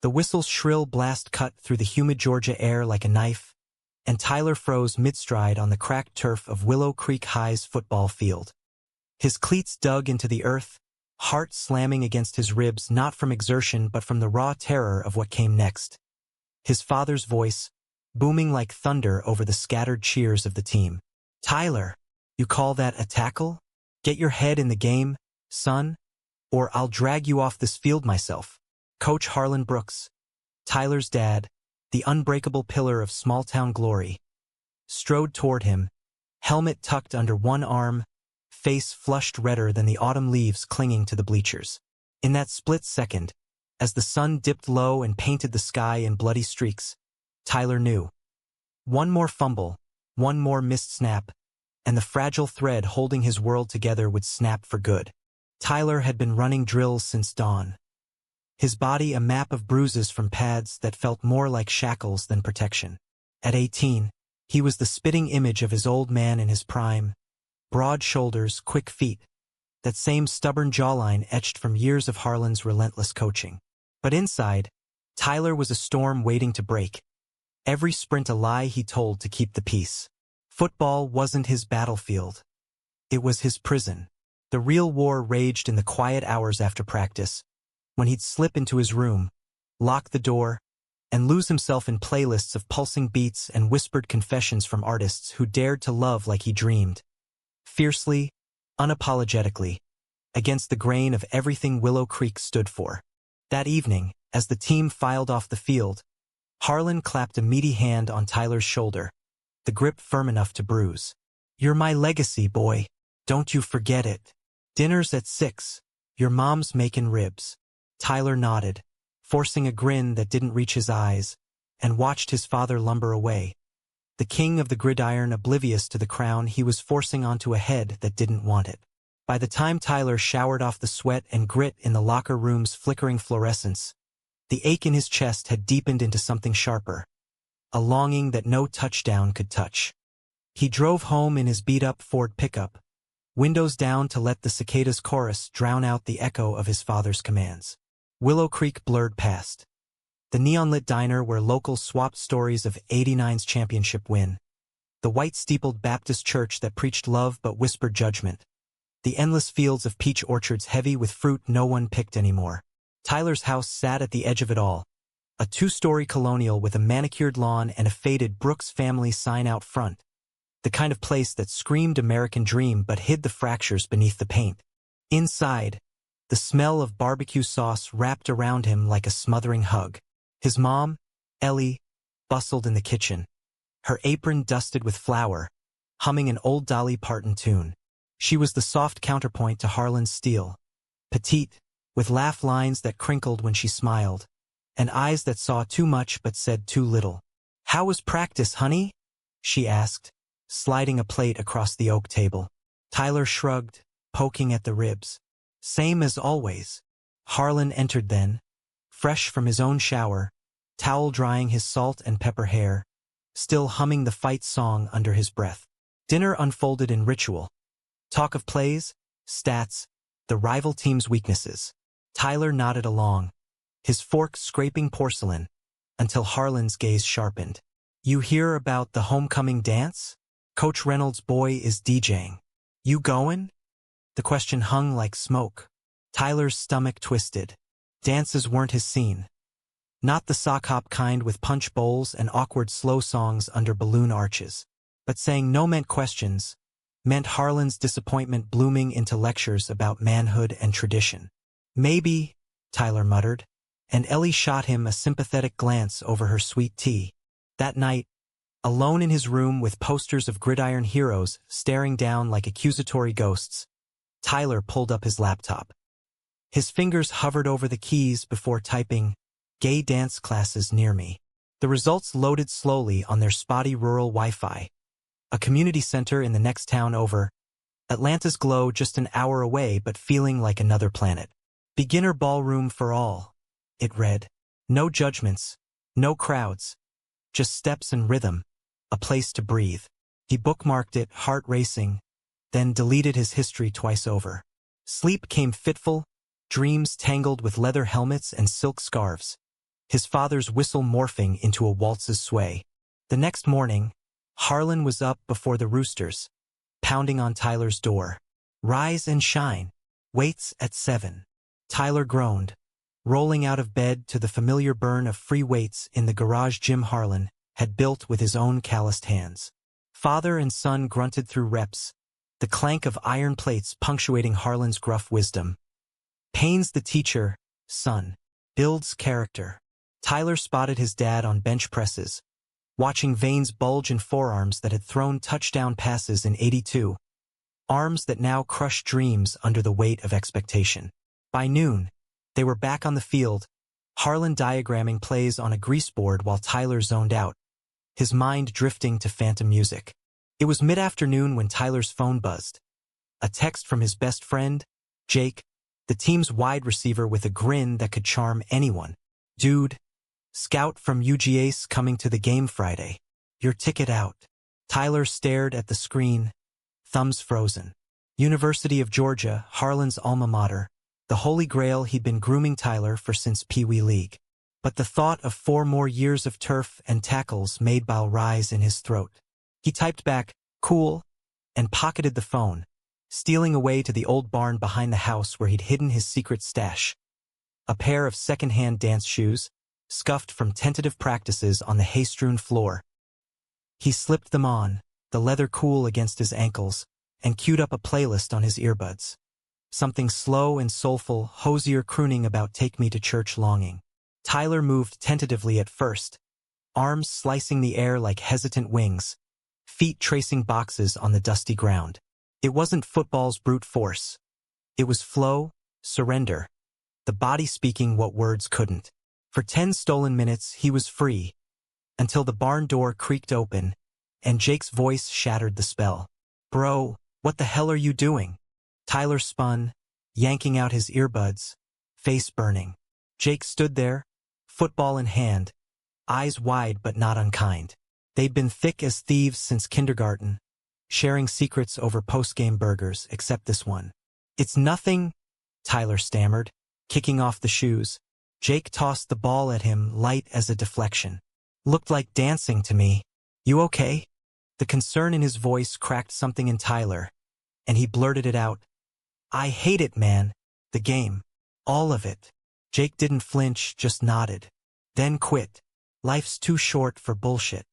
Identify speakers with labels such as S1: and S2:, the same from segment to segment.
S1: The whistle's shrill blast cut through the humid Georgia air like a knife, and Tyler froze mid-stride on the cracked turf of Willow Creek High's football field. His cleats dug into the earth, heart slamming against his ribs not from exertion but from the raw terror of what came next. His father's voice, booming like thunder over the scattered cheers of the team. "Tyler, you call that a tackle? Get your head in the game, son, or I'll drag you off this field myself." Coach Harlan Brooks, Tyler's dad, the unbreakable pillar of small-town glory, strode toward him, helmet tucked under one arm, face flushed redder than the autumn leaves clinging to the bleachers. In that split second, as the sun dipped low and painted the sky in bloody streaks, Tyler knew. One more fumble, one more missed snap, and the fragile thread holding his world together would snap for good. Tyler had been running drills since dawn. His body a map of bruises from pads that felt more like shackles than protection. At 18, he was the spitting image of his old man in his prime. Broad shoulders, quick feet, that same stubborn jawline etched from years of Harlan's relentless coaching. But inside, Tyler was a storm waiting to break. Every sprint a lie he told to keep the peace. Football wasn't his battlefield. It was his prison. The real war raged in the quiet hours after practice, when he'd slip into his room, lock the door, and lose himself in playlists of pulsing beats and whispered confessions from artists who dared to love like he dreamed. Fiercely, unapologetically, against the grain of everything Willow Creek stood for. That evening, as the team filed off the field, Harlan clapped a meaty hand on Tyler's shoulder, the grip firm enough to bruise. "You're my legacy, boy. Don't you forget it. Dinner's at 6. Your mom's making ribs." Tyler nodded, forcing a grin that didn't reach his eyes, and watched his father lumber away, the king of the gridiron oblivious to the crown he was forcing onto a head that didn't want it. By the time Tyler showered off the sweat and grit in the locker room's flickering fluorescence, the ache in his chest had deepened into something sharper, a longing that no touchdown could touch. He drove home in his beat-up Ford pickup, windows down to let the cicadas' chorus drown out the echo of his father's commands. Willow Creek blurred past. The neon-lit diner where locals swapped stories of '89's championship win. The white-steepled Baptist church that preached love but whispered judgment. The endless fields of peach orchards heavy with fruit no one picked anymore. Tyler's house sat at the edge of it all. A 2-story colonial with a manicured lawn and a faded Brooks family sign out front. The kind of place that screamed American dream but hid the fractures beneath the paint. Inside, the smell of barbecue sauce wrapped around him like a smothering hug. His mom, Ellie, bustled in the kitchen, her apron dusted with flour, humming an old Dolly Parton tune. She was the soft counterpoint to Harlan's steel, petite, with laugh lines that crinkled when she smiled, and eyes that saw too much but said too little. "How was practice, honey?" she asked, sliding a plate across the oak table. Tyler shrugged, poking at the ribs. "Same as always." Harlan entered then, fresh from his own shower, towel drying his salt and pepper hair, still humming the fight song under his breath. Dinner unfolded in ritual. Talk of plays, stats, the rival team's weaknesses. Tyler nodded along, his fork scraping porcelain, until Harlan's gaze sharpened. "You hear about the homecoming dance? Coach Reynolds' boy is DJing. You goin'?" The question hung like smoke. Tyler's stomach twisted. Dances weren't his scene. Not the sock hop kind with punch bowls and awkward slow songs under balloon arches. But saying no meant questions, meant Harlan's disappointment blooming into lectures about manhood and tradition. "Maybe," Tyler muttered, and Ellie shot him a sympathetic glance over her sweet tea. That night, alone in his room with posters of gridiron heroes staring down like accusatory ghosts, Tyler pulled up his laptop. His fingers hovered over the keys before typing, "Gay dance classes near me." The results loaded slowly on their spotty rural Wi-Fi. A community center in the next town over. Atlanta's glow just an hour away but feeling like another planet. "Beginner ballroom for all," it read. No judgments, no crowds, just steps and rhythm, a place to breathe. He bookmarked it, heart racing, then deleted his history twice over. Sleep came fitful, dreams tangled with leather helmets and silk scarves. his father's whistle morphing into a waltz's sway. The next morning, Harlan was up before the roosters, pounding on Tyler's door. "Rise and shine. Waits at 7. Tyler groaned, rolling out of bed to the familiar burn of free weights in the garage gym Harlan had built with his own calloused hands. Father and son grunted through reps, the clank of iron plates punctuating Harlan's gruff wisdom. Pain's the teacher, son. Builds character. Tyler spotted his dad on bench presses, watching veins bulge in forearms that had thrown touchdown passes in '82, arms that now crushed dreams under the weight of expectation. By noon, they were back on the field, Harlan diagramming plays on a greaseboard while Tyler zoned out, his mind drifting to phantom music. It was mid-afternoon when Tyler's phone buzzed. A text from his best friend, Jake, the team's wide receiver with a grin that could charm anyone. "Dude, scout from UGA's coming to the game Friday. Your ticket out." Tyler stared at the screen, thumbs frozen. University of Georgia, Harlan's alma mater, the holy grail he'd been grooming Tyler for since Pee Wee League. But the thought of 4 more years of turf and tackles made bile rise in his throat. He typed back, "Cool," and pocketed the phone, stealing away to the old barn behind the house where he'd hidden his secret stash. A pair of second-hand dance shoes, scuffed from tentative practices on the hay-strewn floor. He slipped them on, the leather cool against his ankles, and queued up a playlist on his earbuds. Something slow and soulful, Hosier crooning about "Take Me to Church" longing. Tyler moved tentatively at first, arms slicing the air like hesitant wings, feet tracing boxes on the dusty ground. It wasn't football's brute force. It was flow, surrender, the body speaking what words couldn't. For 10 stolen minutes he was free, until the barn door creaked open, and Jake's voice shattered the spell. "Bro, what the hell are you doing?" Tyler spun, yanking out his earbuds, face burning. Jake stood there, football in hand, eyes wide but not unkind. They'd been thick as thieves since kindergarten, sharing secrets over post-game burgers, except this one. "It's nothing," Tyler stammered, kicking off the shoes. Jake tossed the ball at him, light as a deflection. "Looked like dancing to me. You okay?" The concern in his voice cracked something in Tyler, and he blurted it out. "I hate it, man. The game. All of it." Jake didn't flinch, just nodded. Then quit. Life's too short for bullshit.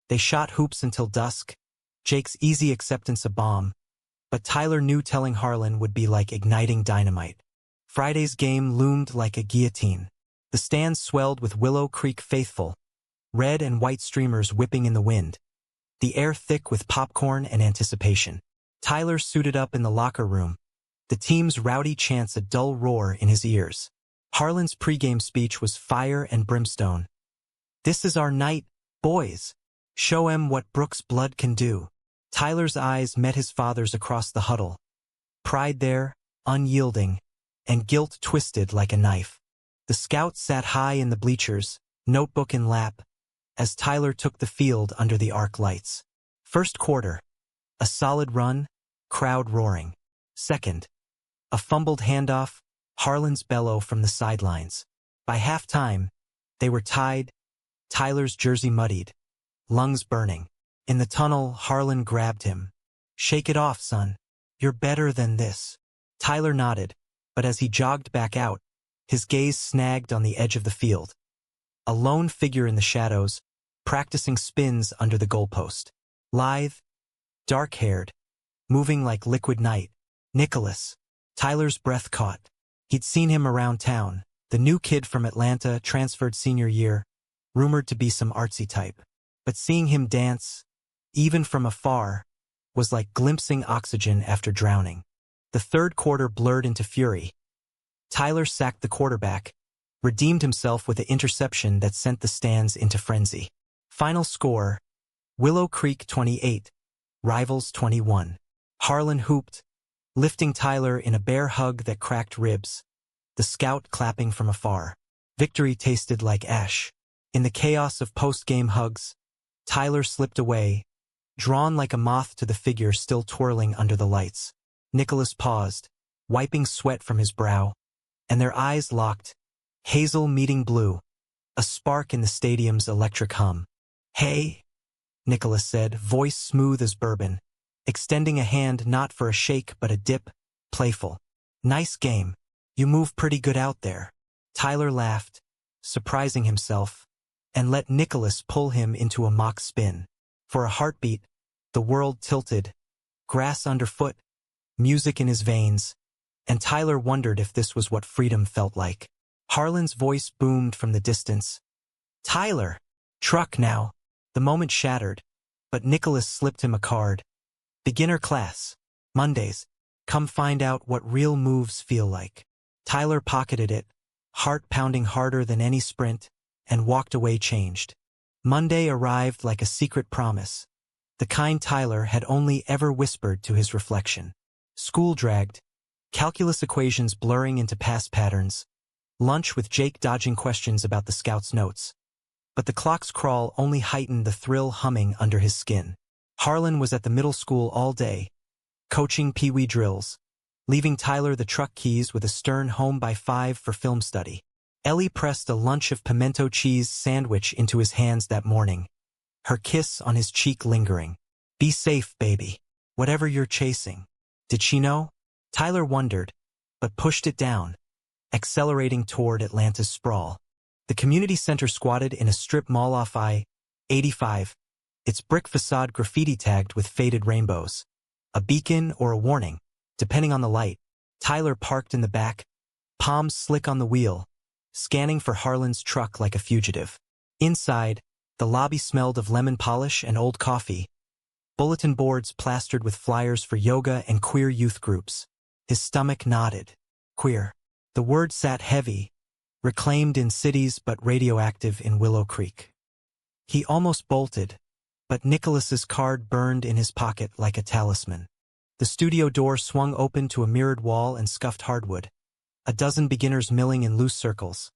S1: They shot hoops until dusk, Jake's easy acceptance a bomb, but Tyler knew telling Harlan would be like igniting dynamite. Friday's game loomed like a guillotine. The stands swelled with Willow Creek faithful, red and white streamers whipping in the wind, the air thick with popcorn and anticipation. Tyler suited up in the locker room, the team's rowdy chants a dull roar in his ears. Harlan's pregame speech was fire and brimstone. "This is our night, boys. Show 'em what Brooks' blood can do." Tyler's eyes met his father's across the huddle. Pride there, unyielding, and guilt twisted like a knife. The scout sat high in the bleachers, notebook in lap, as Tyler took the field under the arc lights. First quarter, a solid run, crowd roaring. Second, a fumbled handoff, Harlan's bellow from the sidelines. By halftime, they were tied, Tyler's jersey muddied, lungs burning. In the tunnel, Harlan grabbed him. "Shake it off, son. You're better than this." Tyler nodded, but as he jogged back out, his gaze snagged on the edge of the field. A lone figure in the shadows, practicing spins under the goalpost. Lithe, dark-haired, moving like liquid night. Nicholas. Tyler's breath caught. He'd seen him around town, the new kid from Atlanta, transferred senior year, rumored to be some artsy type. But seeing him dance, even from afar, was like glimpsing oxygen after drowning. The third quarter blurred into fury. Tyler sacked the quarterback, redeemed himself with an interception that sent the stands into frenzy. Final score, Willow Creek 28, Rivals 21. Harlan hooped, lifting Tyler in a bear hug that cracked ribs, the scout clapping from afar. Victory tasted like ash. In the chaos of post-game hugs, Tyler slipped away, drawn like a moth to the figure still twirling under the lights. Nicholas paused, wiping sweat from his brow, and their eyes locked, hazel meeting blue. a spark in the stadium's electric hum. "Hey," Nicholas said, voice smooth as bourbon, extending a hand not for a shake but a dip, playful. "Nice game. You move pretty good out there." Tyler laughed, surprising himself, and let Nicholas pull him into a mock spin. For a heartbeat, the world tilted, grass underfoot, music in his veins, and Tyler wondered if this was what freedom felt like. Harlan's voice boomed from the distance. "Tyler! Truck now." The moment shattered, but Nicholas slipped him a card. "Beginner class. Mondays. Come find out what real moves feel like." Tyler pocketed it, heart pounding harder than any sprint, and walked away changed. Monday arrived like a secret promise, the kind Tyler had only ever whispered to his reflection. School dragged, calculus equations blurring into past patterns, lunch with Jake dodging questions about the scouts' notes. But the clock's crawl only heightened the thrill humming under his skin. Harlan was at the middle school all day, coaching pee-wee drills, leaving Tyler the truck keys with a stern home by 5 for film study. Ellie pressed a lunch of pimento cheese sandwich into his hands that morning, her kiss on his cheek lingering. "Be safe, baby. Whatever you're chasing." Did she know? Tyler wondered, but pushed it down, accelerating toward Atlanta's sprawl. The community center squatted in a strip mall off I-85, its brick facade graffiti-tagged with faded rainbows. A beacon or a warning, depending on the light. Tyler parked in the back, palms slick on the wheel, scanning for Harlan's truck like a fugitive. Inside, the lobby smelled of lemon polish and old coffee, bulletin boards plastered with flyers for yoga and queer youth groups. His stomach nodded. Queer. The word sat heavy, reclaimed in cities but radioactive in Willow Creek. He almost bolted, but Nicholas's card burned in his pocket like a talisman. The studio door swung open to a mirrored wall and scuffed hardwood. A dozen beginners milling in loose circles.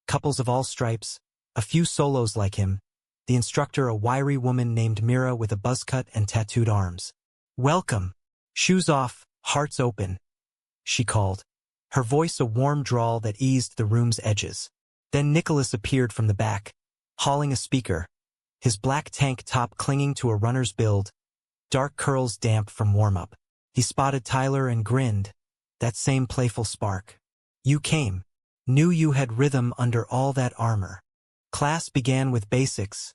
S1: Couples of all stripes, a few solos like him, the instructor a wiry woman named Mira with a buzzcut and tattooed arms. "Welcome. Shoes off, hearts open," she called, her voice a warm drawl that eased the room's edges. Then Nicholas appeared from the back, hauling a speaker, his black tank top clinging to a runner's build, dark curls damp from warm-up. He spotted Tyler and grinned, that same playful spark. "You came. Knew you had rhythm under all that armor." Class began with basics.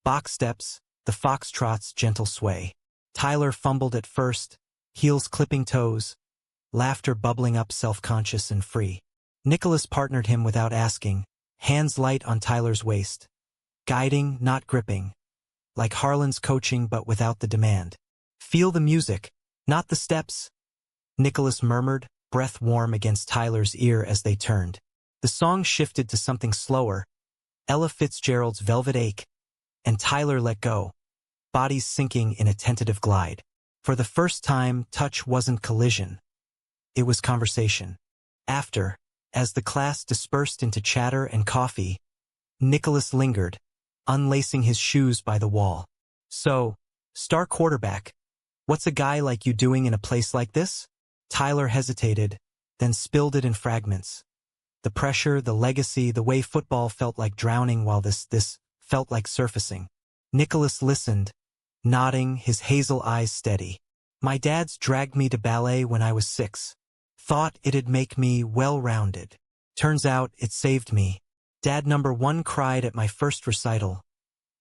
S1: Box steps, the foxtrot's gentle sway. Tyler fumbled at first, heels clipping toes, laughter bubbling up self-conscious and free. Nicholas partnered him without asking, hands light on Tyler's waist. Guiding, not gripping. Like Harlan's coaching but without the demand. "Feel the music, not the steps," Nicholas murmured, breath warm against Tyler's ear as they turned. The song shifted to something slower, Ella Fitzgerald's Velvet Ache, and Tyler let go, bodies sinking in a tentative glide. For the first time, touch wasn't collision. It was conversation. After, as the class dispersed into chatter and coffee, Nicholas lingered, unlacing his shoes by the wall. "So, star quarterback, what's a guy like you doing in a place like this?" Tyler hesitated, then spilled it in fragments. The pressure, the legacy, the way football felt like drowning while this felt like surfacing. Nicholas listened, nodding, his hazel eyes steady. "My dad's dragged me to ballet when I was 6. Thought it'd make me well-rounded. Turns out it saved me. Dad #1 cried at my first recital.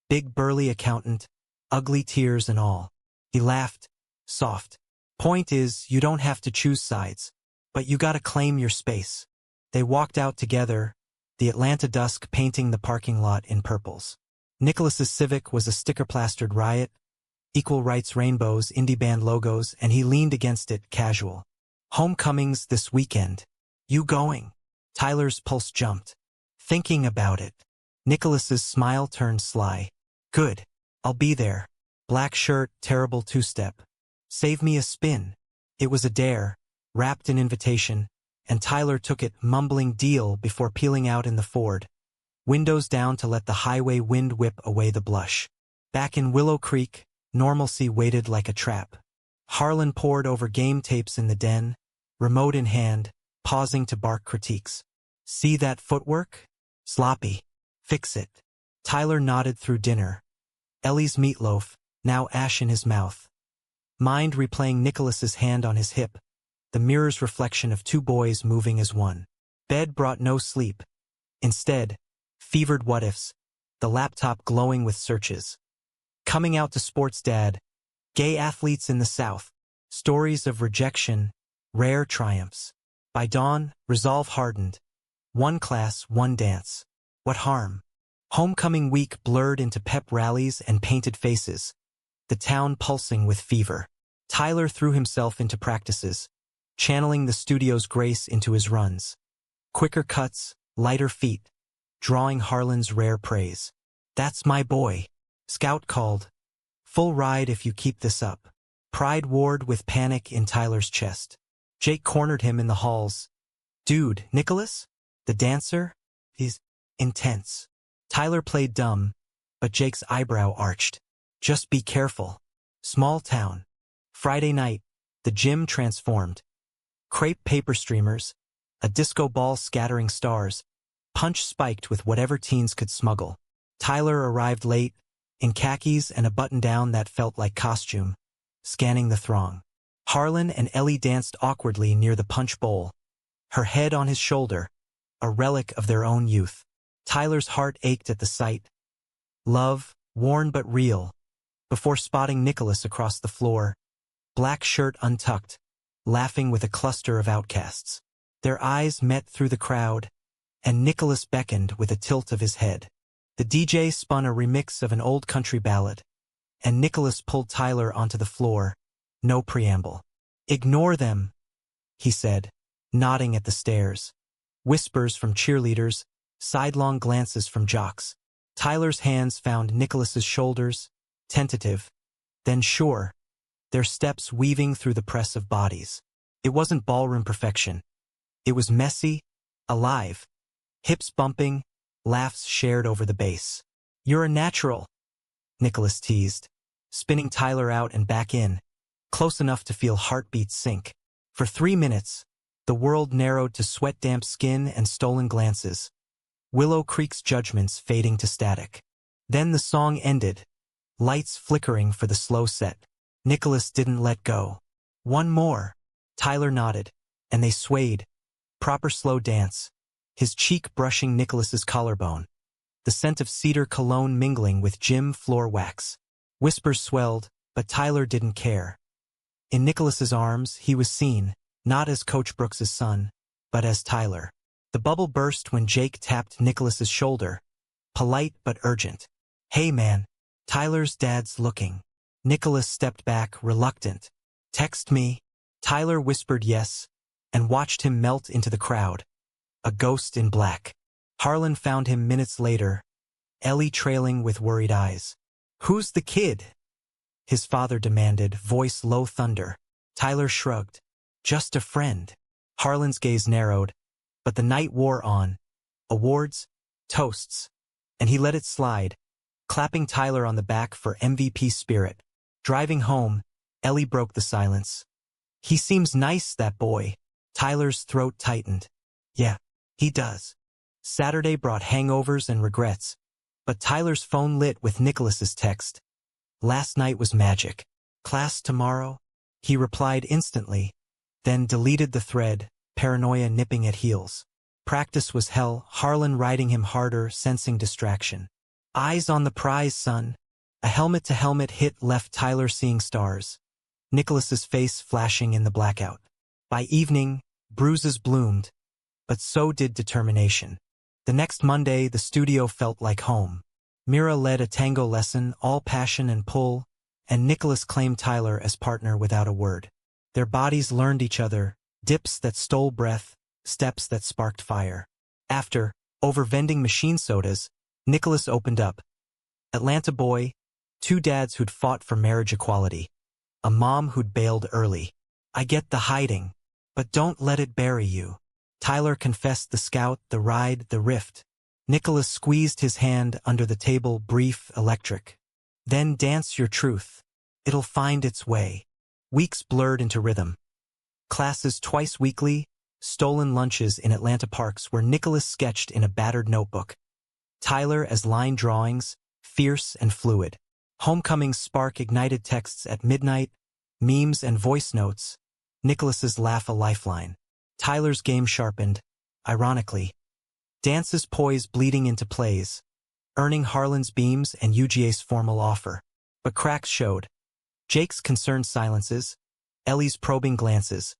S1: Big burly accountant, ugly tears and all." He laughed, soft. "Point is, you don't have to choose sides, but you gotta claim your space." They walked out together, the Atlanta dusk painting the parking lot in purples. Nicholas's Civic was a sticker-plastered riot, equal rights rainbows, indie band logos, and he leaned against it, casual. "Homecoming's this weekend. You going?" Tyler's pulse jumped. "Thinking about it." Nicholas's smile turned sly. "Good. I'll be there. Black shirt, terrible two-step. Save me a spin." It was a dare, wrapped in invitation, and Tyler took it, mumbling deal before peeling out in the Ford, windows down to let the highway wind whip away the blush. Back in Willow Creek, normalcy waited like a trap. Harlan pored over game tapes in the den, remote in hand, pausing to bark critiques. "See that footwork? Sloppy. Fix it. Tyler nodded through dinner. Ellie's meatloaf, now ash in his mouth. Mind replaying Nicholas's hand on his hip, the mirror's reflection of two boys moving as one. Bed brought no sleep. Instead, fevered what-ifs, the laptop glowing with searches. Coming out to sports dad, gay athletes in the South, stories of rejection, rare triumphs. By dawn, resolve hardened. One class, one dance. What harm? Homecoming week blurred into pep rallies and painted faces, the town pulsing with fever. Tyler threw himself into practices, channeling the studio's grace into his runs. Quicker cuts, lighter feet, drawing Harlan's rare praise. That's my boy, Scout called. Full ride if you keep this up. Pride warred with panic in Tyler's chest. Jake cornered him in the halls. Dude, Nicholas? The dancer? He's intense. Tyler played dumb, but Jake's eyebrow arched. Just be careful. Small town. Friday night, the gym transformed. Crepe paper streamers, a disco ball scattering stars, punch spiked with whatever teens could smuggle. Tyler arrived late, in khakis and a button-down that felt like costume, scanning the throng. Harlan and Ellie danced awkwardly near the punch bowl, her head on his shoulder, a relic of their own youth. Tyler's heart ached at the sight. Love, worn but real, before spotting Nicholas across the floor, black shirt untucked, laughing with a cluster of outcasts. Their eyes met through the crowd, and Nicholas beckoned with a tilt of his head. The DJ spun a remix of an old country ballad, and Nicholas pulled Tyler onto the floor, no preamble. Ignore them, he said, nodding at the stairs. Whispers from cheerleaders, sidelong glances from jocks. Tyler's hands found Nicholas's shoulders, tentative, then sure, their steps weaving through the press of bodies. It wasn't ballroom perfection. It was messy, alive, hips bumping, laughs shared over the bass. You're a natural, Nicholas teased, spinning Tyler out and back in, close enough to feel heartbeats sink. For 3 minutes, the world narrowed to sweat-damp skin and stolen glances. Willow Creek's judgments fading to static. Then the song ended, lights flickering for the slow set. Nicholas didn't let go. One more. Tyler nodded, and they swayed. Proper slow dance, his cheek brushing Nicholas's collarbone. The scent of cedar cologne mingling with gym floor wax. Whispers swelled, but Tyler didn't care. In Nicholas's arms, he was seen, not as Coach Brooks's son, but as Tyler. The bubble burst when Jake tapped Nicholas's shoulder, polite but urgent. Hey man, Tyler's dad's looking. Nicholas stepped back, reluctant. Text me. Tyler whispered yes, and watched him melt into the crowd. A ghost in black. Harlan found him minutes later, Ellie trailing with worried eyes. Who's the kid? His father demanded, voice low thunder. Tyler shrugged. Just a friend. Harlan's gaze narrowed, but the night wore on. Awards, toasts, and he let it slide, clapping Tyler on the back for MVP spirit. Driving home, Ellie broke the silence. He seems nice, that boy. Tyler's throat tightened. Yeah, he does. Saturday brought hangovers and regrets, but Tyler's phone lit with Nicholas's text. Last night was magic. Class tomorrow? He replied instantly, then deleted the thread, paranoia nipping at heels. Practice was hell, Harlan riding him harder, sensing distraction. Eyes on the prize, son. A helmet-to-helmet hit left Tyler seeing stars. Nicholas's face flashing in the blackout. By evening, bruises bloomed, but so did determination. The next Monday, the studio felt like home. Mira led a tango lesson, all passion and pull, and Nicholas claimed Tyler as partner without a word. Their bodies learned each other, dips that stole breath, steps that sparked fire. After, over vending machine sodas, Nicholas opened up. Atlanta boy, 2 dads who'd fought for marriage equality, a mom who'd bailed early. I get the hiding, but don't let it bury you. Tyler confessed the scout, the ride, the rift. Nicholas squeezed his hand under the table, brief, electric. Then dance your truth. It'll find its way. Weeks blurred into rhythm. Classes twice weekly, stolen lunches in Atlanta parks where Nicholas sketched in a battered notebook. Tyler as line drawings, fierce and fluid. Homecoming's spark ignited texts at midnight, memes and voice notes. Nicholas's laugh a lifeline. Tyler's game sharpened, ironically. Dance's poise bleeding into plays, earning Harlan's beams and UGA's formal offer. But cracks showed. Jake's concerned silences, Ellie's probing glances,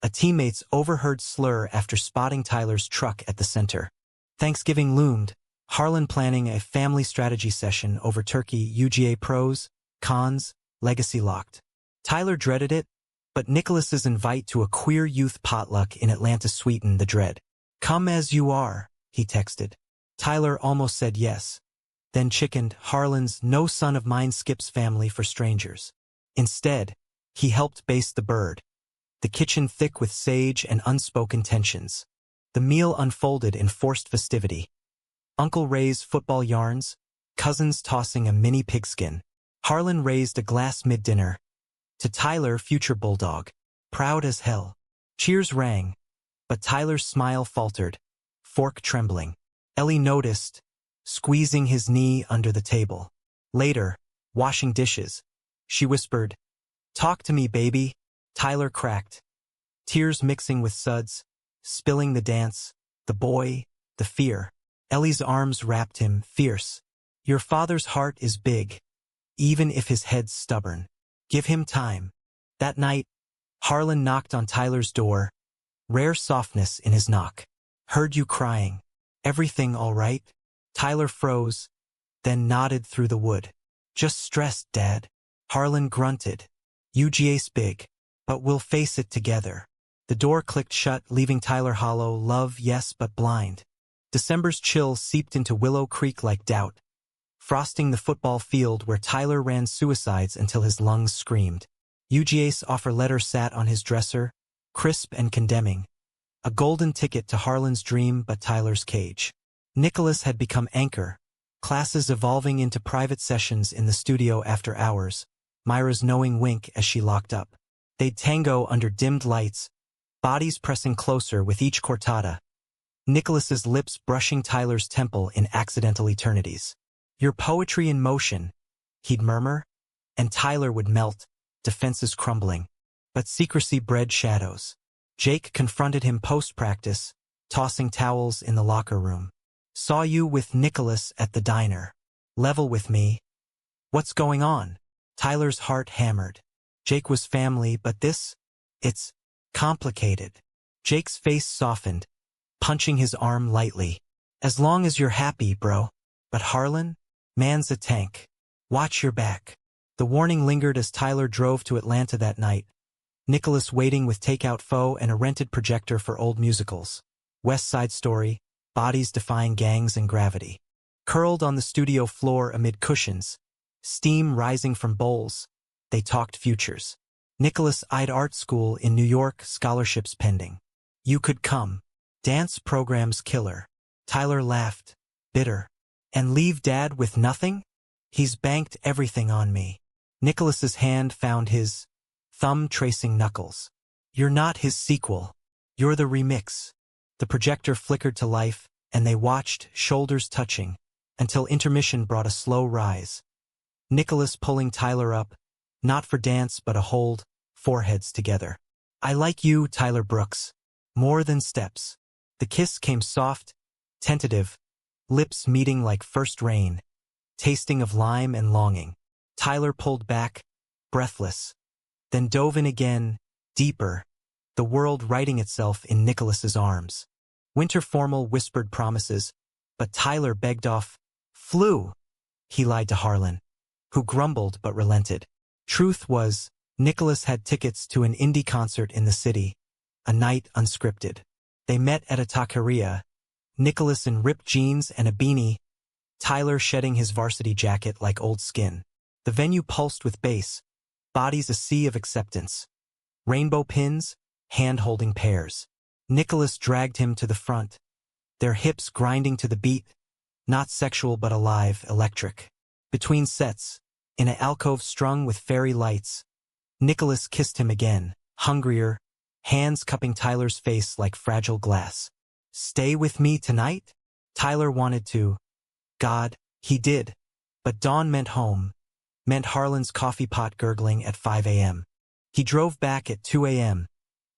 S1: a teammate's overheard slur after spotting Tyler's truck at the center. Thanksgiving loomed, Harlan planning a family strategy session over turkey, UGA pros, cons, legacy locked. Tyler dreaded it, but Nicholas's invite to a queer youth potluck in Atlanta sweetened the dread. "Come as you are," he texted. Tyler almost said yes, then chickened. Harlan's "no son of mine skips family for strangers." Instead, he helped baste the bird, the kitchen thick with sage and unspoken tensions. The meal unfolded in forced festivity. Uncle Ray's football yarns, cousins tossing a mini pigskin. Harlan raised a glass mid-dinner. To Tyler, future bulldog, proud as hell. Cheers rang, but Tyler's smile faltered, fork trembling. Ellie noticed, squeezing his knee under the table. Later, washing dishes, she whispered, "Talk to me, baby." Tyler cracked, tears mixing with suds, spilling the dance, the boy, the fear. Ellie's arms wrapped him, fierce. "Your father's heart is big, even if his head's stubborn. Give him time." That night, Harlan knocked on Tyler's door, rare softness in his knock. "Heard you crying. Everything all right?" Tyler froze, then nodded through the wood. "Just stressed, Dad." Harlan grunted. "UGA's big, but we'll face it together." The door clicked shut, leaving Tyler hollow. Love, yes, but blind. December's chill seeped into Willow Creek like doubt, frosting the football field where Tyler ran suicides until his lungs screamed. UGA's offer letter sat on his dresser, crisp and condemning. A golden ticket to Harlan's dream but Tyler's cage. Nicholas had become anchor, classes evolving into private sessions in the studio after hours, Myra's knowing wink as she locked up. They'd tango under dimmed lights, bodies pressing closer with each cortada. Nicholas's lips brushing Tyler's temple in accidental eternities. "Your poetry in motion," he'd murmur, and Tyler would melt, defenses crumbling. But secrecy bred shadows. Jake confronted him post-practice, tossing towels in the locker room. "Saw you with Nicholas at the diner. Level with me." "What's going on?" Tyler's heart hammered. Jake was family, but this? It's complicated. Jake's face softened, punching his arm lightly. "As long as you're happy, bro." But Harlan? Man's a tank. Watch your back. The warning lingered as Tyler drove to Atlanta that night. Nicholas waiting with takeout pho and a rented projector for old musicals. West Side Story, bodies defying gangs and gravity. Curled on the studio floor amid cushions, steam rising from bowls, they talked futures. Nicholas eyed art school in New York, scholarships pending. "You could come. Dance program's killer." Tyler laughed, bitter. "And leave Dad with nothing? He's banked everything on me." Nicholas's hand found his, thumb tracing knuckles. "You're not his sequel. You're the remix." The projector flickered to life, and they watched, shoulders touching, until intermission brought a slow rise. Nicholas pulling Tyler up, not for dance but a hold, foreheads together. "I like you, Tyler Brooks. More than steps." The kiss came soft, tentative, lips meeting like first rain, tasting of lime and longing. Tyler pulled back, breathless, then dove in again, deeper, the world writing itself in Nicholas's arms. Winter formal whispered promises, but Tyler begged off. "Flew," he lied to Harlan, who grumbled but relented. Truth was, Nicholas had tickets to an indie concert in the city, a night unscripted. They met at a taqueria, Nicholas in ripped jeans and a beanie, Tyler shedding his varsity jacket like old skin. The venue pulsed with bass, bodies a sea of acceptance. Rainbow pins, hand-holding pairs. Nicholas dragged him to the front, their hips grinding to the beat, not sexual but alive, electric. Between sets, in an alcove strung with fairy lights, Nicholas kissed him again, hungrier, hands cupping Tyler's face like fragile glass. "Stay with me tonight?" Tyler wanted to, God, he did. But dawn meant home, meant Harlan's coffee pot gurgling at 5 a.m. He drove back at 2 a.m.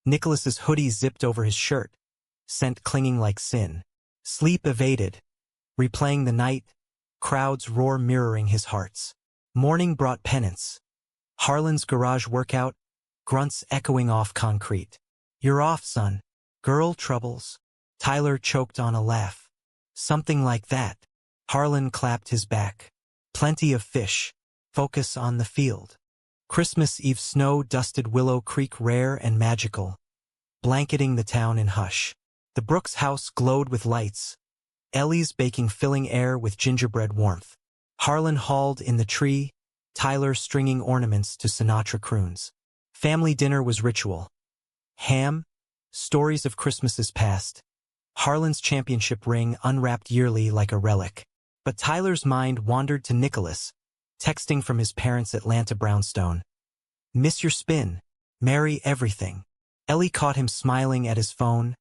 S1: Nicholas's hoodie zipped over his shirt, scent clinging like sin. Sleep evaded. Replaying the night, crowds roar mirroring his hearts. Morning brought penance. Harlan's garage workout, grunts echoing off concrete. You're off, son. Girl troubles. Tyler choked on a laugh. Something like that. Harlan clapped his back. Plenty of fish. Focus on the field. Christmas Eve snow dusted Willow Creek rare and magical, blanketing the town in hush. The Brooks house glowed with lights. Ellie's baking filling air with gingerbread warmth. Harlan hauled in the tree, Tyler stringing ornaments to Sinatra croons. Family dinner was ritual. Ham, stories of Christmases past. Harlan's championship ring unwrapped yearly like a relic. But Tyler's mind wandered to Nicholas, texting from his parents' Atlanta brownstone. Miss your spin. Marry everything. Ellie caught him smiling at his phone,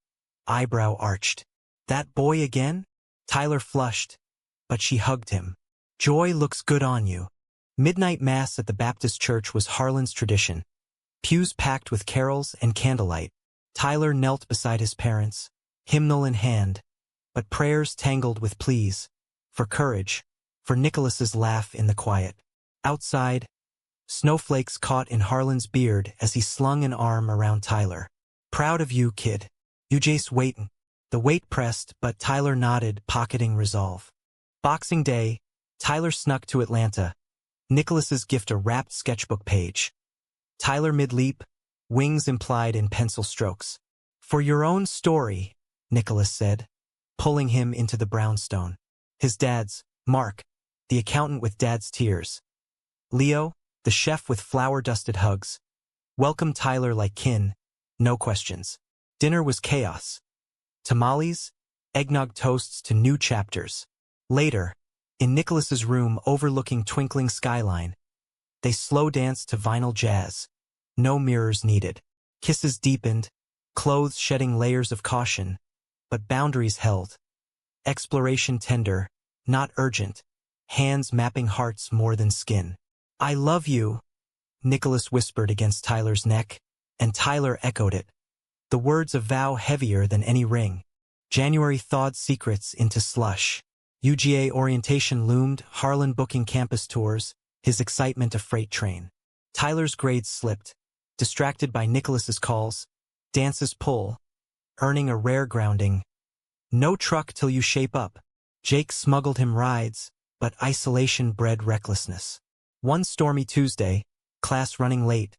S1: eyebrow arched. That boy again? Tyler flushed, but she hugged him. Joy looks good on you. Midnight mass at the Baptist church was Harlan's tradition. Pews packed with carols and candlelight. Tyler knelt beside his parents, hymnal in hand, but prayers tangled with pleas. For courage, for Nicholas's laugh in the quiet. Outside, snowflakes caught in Harlan's beard as he slung an arm around Tyler. Proud of you, kid. You just waitin'. The weight pressed, but Tyler nodded, pocketing resolve. Boxing Day, Tyler snuck to Atlanta. Nicholas's gift a wrapped sketchbook page. Tyler mid-leap, wings implied in pencil strokes. For your own story, Nicholas said, pulling him into the brownstone. His dad's, Mark, the accountant with dad's tears. Leo, the chef with flour-dusted hugs. Welcomed Tyler like kin, no questions. Dinner was chaos. Tamales, eggnog toasts to new chapters. Later, in Nicholas's room overlooking twinkling skyline, they slow danced to vinyl jazz. No mirrors needed. Kisses deepened, clothes shedding layers of caution, but boundaries held. Exploration tender, not urgent, hands mapping hearts more than skin. I love you, Nicholas whispered against Tyler's neck, and Tyler echoed it. The words a vow heavier than any ring. January thawed secrets into slush. UGA orientation loomed, Harlan booking campus tours, his excitement a freight train. Tyler's grades slipped, distracted by Nicholas's calls, dances pull, earning a rare grounding. No truck till you shape up. Jake smuggled him rides, but isolation bred recklessness. One stormy Tuesday, class running late,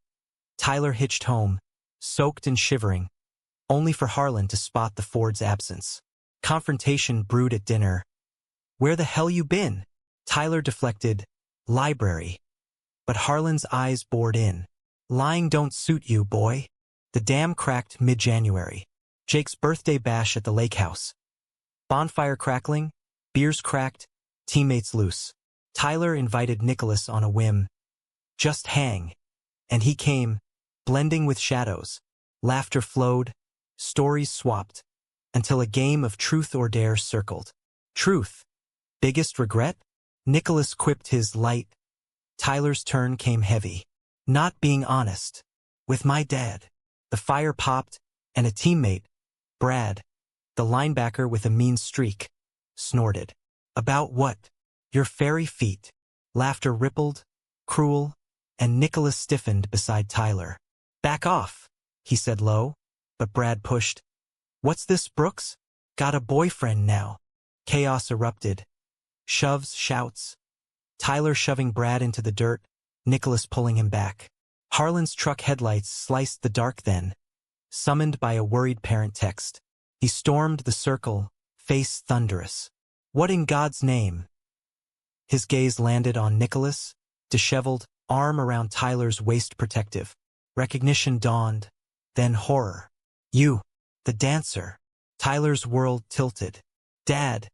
S1: Tyler hitched home, soaked and shivering, only for Harlan to spot the Ford's absence. Confrontation brewed at dinner. Where the hell you been? Tyler deflected, library. But Harlan's eyes bored in. Lying don't suit you, boy. The dam cracked mid-January. Jake's birthday bash at the lake house. Bonfire crackling, beers cracked, teammates loose. Tyler invited Nicholas on a whim. Just hang. And he came, blending with shadows. Laughter flowed, stories swapped, until a game of truth or dare circled. Truth. Biggest regret? Nicholas quipped his light. Tyler's turn came heavy. Not being honest. With my dad. The fire popped, and a teammate, Brad, the linebacker with a mean streak, snorted. About what? Your fairy feet. Laughter rippled, cruel, and Nicholas stiffened beside Tyler. Back off, he said low, but Brad pushed. What's this, Brooks? Got a boyfriend now. Chaos erupted. Shoves, shouts. Tyler shoving Brad into the dirt, Nicholas pulling him back. Harlan's truck headlights sliced the dark then, summoned by a worried parent text. He stormed the circle, face thunderous. What in God's name? His gaze landed on Nicholas, disheveled, arm around Tyler's waist protective. Recognition dawned, then horror. You, the dancer. Tyler's world tilted. Dad.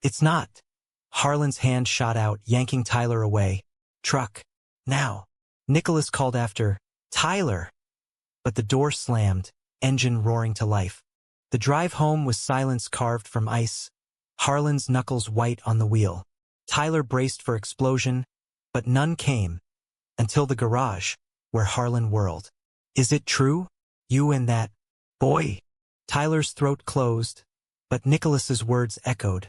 S1: It's not. Harlan's hand shot out, yanking Tyler away. Truck. Now. Nicholas called after, Tyler. But the door slammed, engine roaring to life. The drive home was silence carved from ice, Harlan's knuckles white on the wheel. Tyler braced for explosion, but none came, until the garage, where Harlan whirled. Is it true? You and that boy? Tyler's throat closed, but Nicholas's words echoed.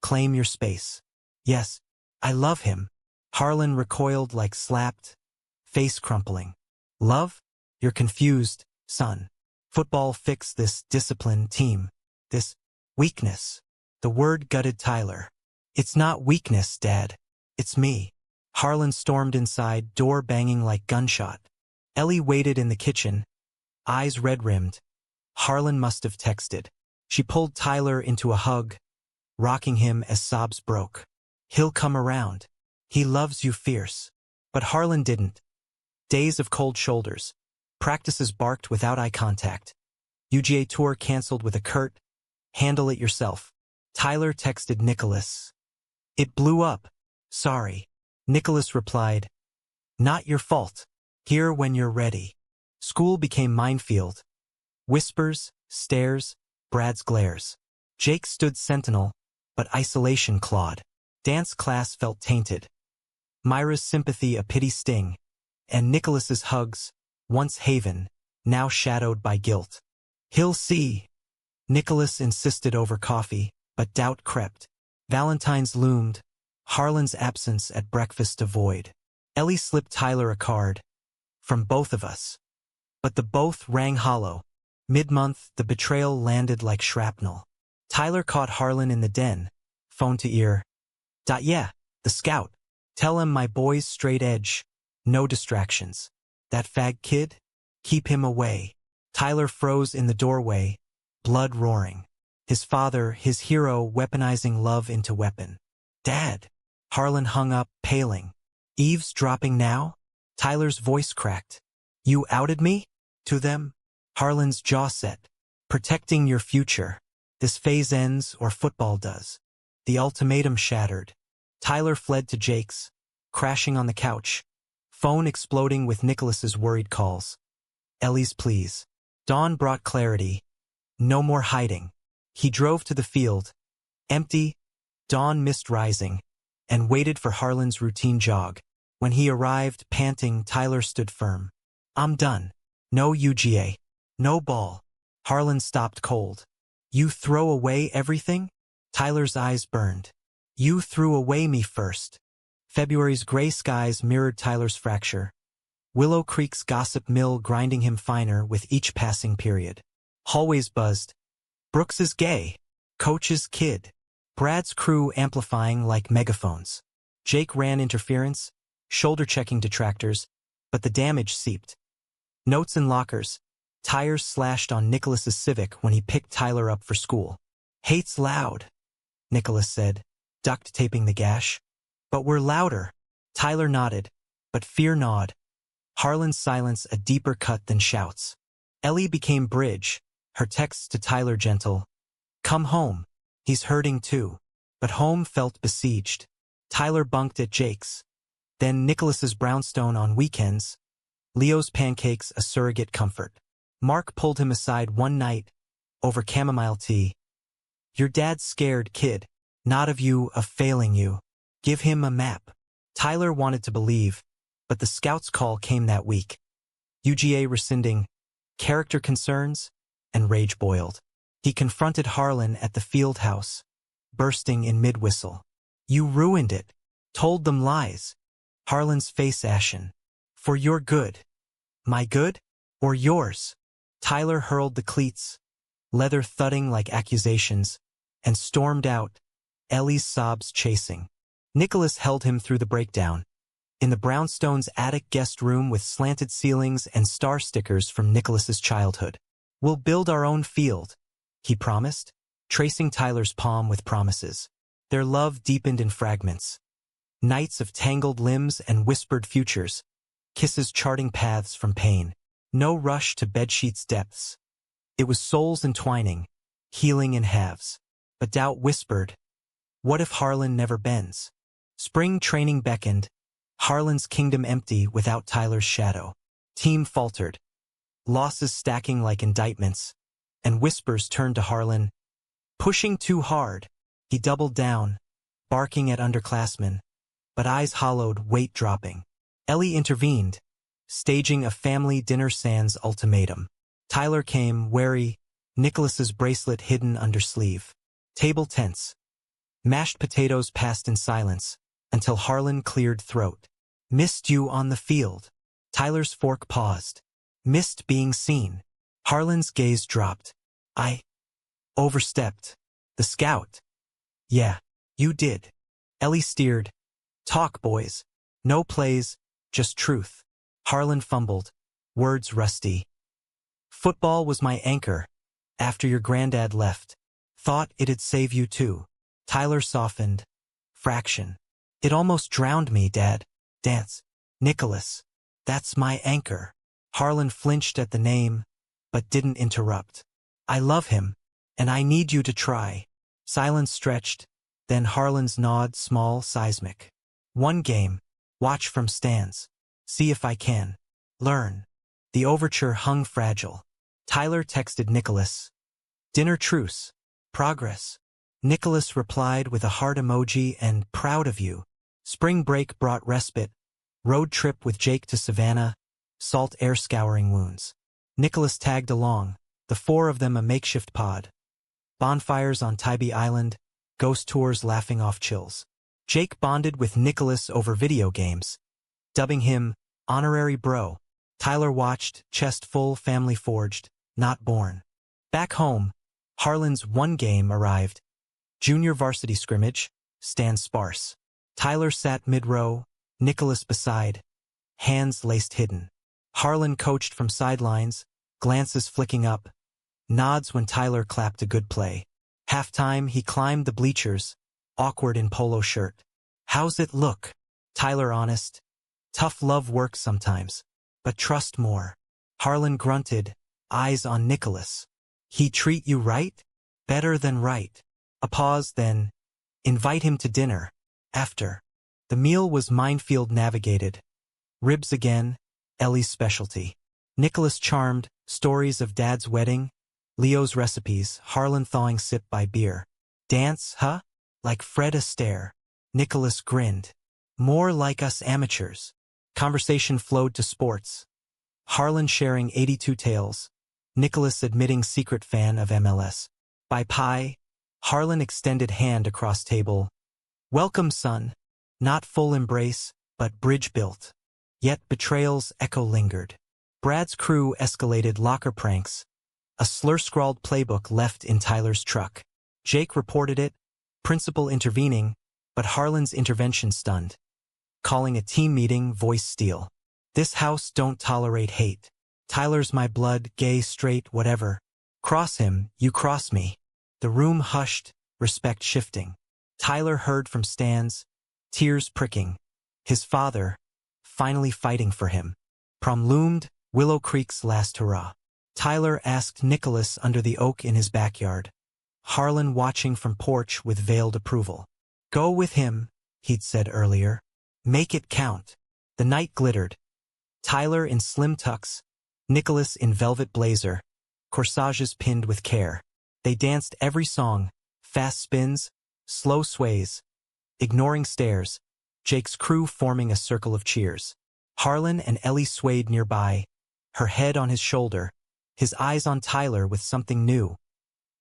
S1: Claim your space. Yes, I love him. Harlan recoiled like slapped, face crumpling. Love? You're confused, son. Football fixed this discipline team. This weakness. The word gutted Tyler. It's not weakness, Dad. It's me. Harlan stormed inside, door banging like gunshot. Ellie waited in the kitchen, eyes red-rimmed. Harlan must have texted. She pulled Tyler into a hug, rocking him as sobs broke. He'll come around. He loves you fierce. But Harlan didn't. Days of cold shoulders. Practices barked without eye contact. UGA tour canceled with a curt, handle it yourself. Tyler texted Nicholas. It blew up. Sorry. Nicholas replied, not your fault. Here when you're ready. School became minefield. Whispers, stares, Brad's glares. Jake stood sentinel, but isolation clawed. Dance class felt tainted. Myra's sympathy a pity sting, and Nicholas's hugs, once haven, now shadowed by guilt. He'll see. Nicholas insisted over coffee, but doubt crept. Valentine's loomed, Harlan's absence at breakfast a void. Ellie slipped Tyler a card. From both of us. But the both rang hollow. Mid-month, the betrayal landed like shrapnel. Tyler caught Harlan in the den, phone to ear. Yeah, the scout. Tell him my boy's straight edge. No distractions. That fag kid? Keep him away. Tyler froze in the doorway, blood roaring. His father, his hero, weaponizing love into weapon. Dad. Harlan hung up, paling. Eavesdropping now? Tyler's voice cracked. You outed me? To them? Harlan's jaw set. Protecting your future. This phase ends or football does. The ultimatum shattered. Tyler fled to Jake's, crashing on the couch. Phone exploding with Nicholas's worried calls. Ellie's pleas. Dawn brought clarity. No more hiding. He drove to the field. Empty. Dawn missed rising, and waited for Harlan's routine jog. When he arrived, panting, Tyler stood firm. I'm done. No UGA. No ball. Harlan stopped cold. You throw away everything? Tyler's eyes burned. You threw away me first. February's gray skies mirrored Tyler's fracture. Willow Creek's gossip mill grinding him finer with each passing period. Hallways buzzed. Brooks is gay. Coach's kid. Brad's crew amplifying like megaphones. Jake ran interference, shoulder-checking detractors, but the damage seeped. Notes in lockers. Tires slashed on Nicholas's Civic when he picked Tyler up for school. Hate's loud, Nicholas said, duct taping the gash. But we're louder. Tyler nodded, but fear gnawed. Harlan's silence a deeper cut than shouts. Ellie became bridge, her texts to Tyler gentle. Come home. He's hurting too. But home felt besieged. Tyler bunked at Jake's. Then Nicholas's brownstone on weekends. Leo's pancakes a surrogate comfort. Mark pulled him aside one night, over chamomile tea. Your dad's scared, kid. Not of you, of failing you. Give him a map. Tyler wanted to believe, but the scout's call came that week. UGA rescinding, character concerns, and rage boiled. He confronted Harlan at the field house, bursting in mid-whistle. You ruined it. Told them lies. Harlan's face ashen. For your good. My good? Or yours? Tyler hurled the cleats, leather thudding like accusations, and stormed out, Ellie's sobs chasing. Nicholas held him through the breakdown. In the brownstone's attic guest room with slanted ceilings and star stickers from Nicholas's childhood. We'll build our own field, he promised, tracing Tyler's palm with promises. Their love deepened in fragments. Nights of tangled limbs and whispered futures. Kisses charting paths from pain. No rush to bedsheets' depths. It was souls entwining, healing in halves. But doubt whispered, what if Harlan never bends? Spring training beckoned, Harlan's kingdom empty without Tyler's shadow. Team faltered, losses stacking like indictments, and whispers turned to Harlan. Pushing too hard, He doubled down, barking at underclassmen, but eyes hollowed, weight dropping. Ellie intervened, staging a family dinner sans ultimatum. Tyler came, wary, Nicholas's bracelet hidden under sleeve. Table tense. Mashed potatoes passed in silence, until Harlan cleared throat. Missed you on the field. Tyler's fork paused. Missed being seen. Harlan's gaze dropped. I overstepped. The scout. Yeah, you did. Ellie steered. Talk, boys. No plays, just truth. Harlan fumbled. Words rusty. Football was my anchor. After your granddad left. Thought it'd save you too. Tyler softened. Fraction. It almost drowned me, Dad. Dance. Nicholas. That's my anchor. Harlan flinched at the name, but didn't interrupt. I love him, and I need you to try. Silence stretched, then Harlan's nod small, seismic. One game. Watch from stands. See if I can. Learn. The overture hung fragile. Tyler texted Nicholas. Dinner truce. Progress. Nicholas replied with a heart emoji and proud of you. Spring break brought respite. Road trip with Jake to Savannah. Salt air scouring wounds. Nicholas tagged along, the four of them a makeshift pod. Bonfires on Tybee Island, ghost tours laughing off chills. Jake bonded with Nicholas over video games, dubbing him honorary bro. Tyler watched, chest full, family forged, not born. Back home, Harlan's one game arrived. Junior varsity scrimmage, stand sparse. Tyler sat mid-row, Nicholas beside, hands laced hidden. Harlan coached from sidelines, glances flicking up, nods when Tyler clapped a good play. Halftime, he climbed the bleachers, awkward in polo shirt. How's it look? Tyler honest. Tough love works sometimes, but trust more. Harlan grunted, eyes on Nicholas. He treat you right? Better than right. A pause, then, invite him to dinner. After. The meal was minefield navigated. Ribs again, Ellie's specialty. Nicholas charmed, stories of Dad's wedding, Leo's recipes, Harlan thawing sip by beer. Dance, huh? Like Fred Astaire. Nicholas grinned. More like us amateurs. Conversation flowed to sports. Harlan sharing 82 tales. Nicholas admitting secret fan of MLS. By pie, Harlan extended hand across table. Welcome, son. Not full embrace, but bridge built. Yet betrayal's echo lingered. Brad's crew escalated locker pranks. A slur-scrawled playbook left in Tyler's truck. Jake reported it, principal intervening, but Harlan's intervention stunned. Calling a team meeting, voice steel. This house don't tolerate hate. Tyler's my blood, gay, straight, whatever. Cross him, you cross me. The room hushed, respect shifting. Tyler heard from stands, tears pricking. His father, finally fighting for him. Prom loomed, Willow Creek's last hurrah. Tyler asked Nicholas under the oak in his backyard. Harlan watching from porch with veiled approval. Go with him, he'd said earlier. Make it count. The night glittered. Tyler in slim tux, Nicholas in velvet blazer, corsages pinned with care. They danced every song, fast spins, slow sways, ignoring stares, Jake's crew forming a circle of cheers. Harlan and Ellie swayed nearby, her head on his shoulder, his eyes on Tyler with something new.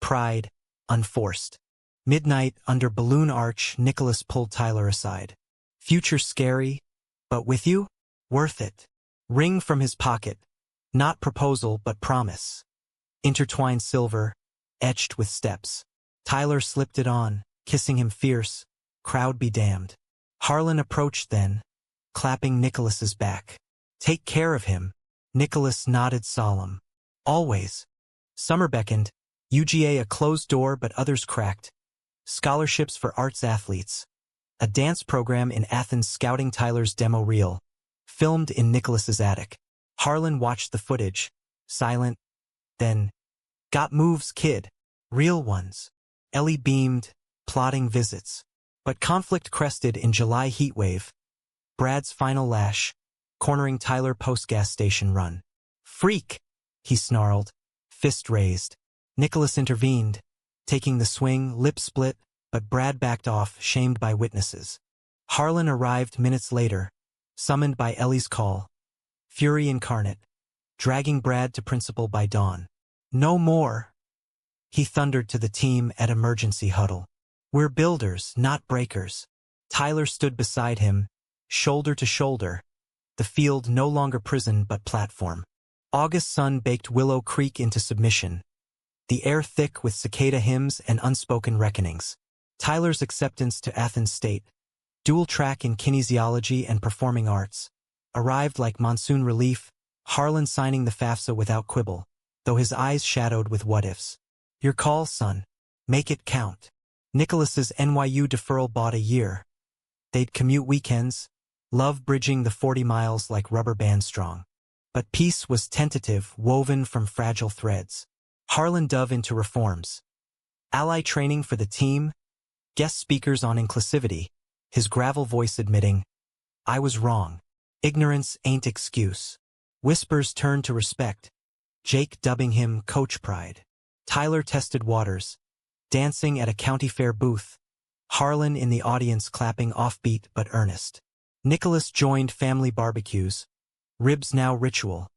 S1: Pride, unforced. Midnight, under balloon arch, Nicholas pulled Tyler aside. Future scary, but with you? Worth it. Ring from his pocket. Not proposal, but promise. Intertwined silver, etched with steps. Tyler slipped it on, kissing him fierce. Crowd be damned. Harlan approached then, clapping Nicholas's back. Take care of him. Nicholas nodded solemn. Always. Summer beckoned. UGA a closed door but others cracked. Scholarships for arts athletes. A dance program in Athens scouting Tyler's demo reel. Filmed in Nicholas's attic. Harlan watched the footage. Silent. Then. Got moves, kid. Real ones. Ellie beamed, plotting visits. But conflict crested in July heatwave. Brad's final lash, cornering Tyler post-gas station run. Freak! He snarled, fist raised. Nicholas intervened, taking the swing, lip split, but Brad backed off, shamed by witnesses. Harlan arrived minutes later, summoned by Ellie's call, fury incarnate, dragging Brad to principal by dawn. "No more," he thundered to the team at emergency huddle. "We're builders, not breakers." Tyler stood beside him, shoulder to shoulder, the field no longer prison but platform. August sun baked Willow Creek into submission, the air thick with cicada hymns and unspoken reckonings. Tyler's acceptance to Athens State, dual track in kinesiology and performing arts, arrived like monsoon relief, Harlan signing the FAFSA without quibble, though his eyes shadowed with what-ifs. "Your call, son. Make it count." Nicholas's NYU deferral bought a year. They'd commute weekends, love bridging the 40 miles like rubber band strong. But peace was tentative, woven from fragile threads. Harlan dove into reforms. Ally training for the team, guest speakers on inclusivity, his gravel voice admitting, "I was wrong. Ignorance ain't excuse." Whispers turned to respect, Jake dubbing him Coach Pride. Tyler tested waters, dancing at a county fair booth, Harlan in the audience clapping offbeat but earnest. Nicholas joined family barbecues, ribs now ritual,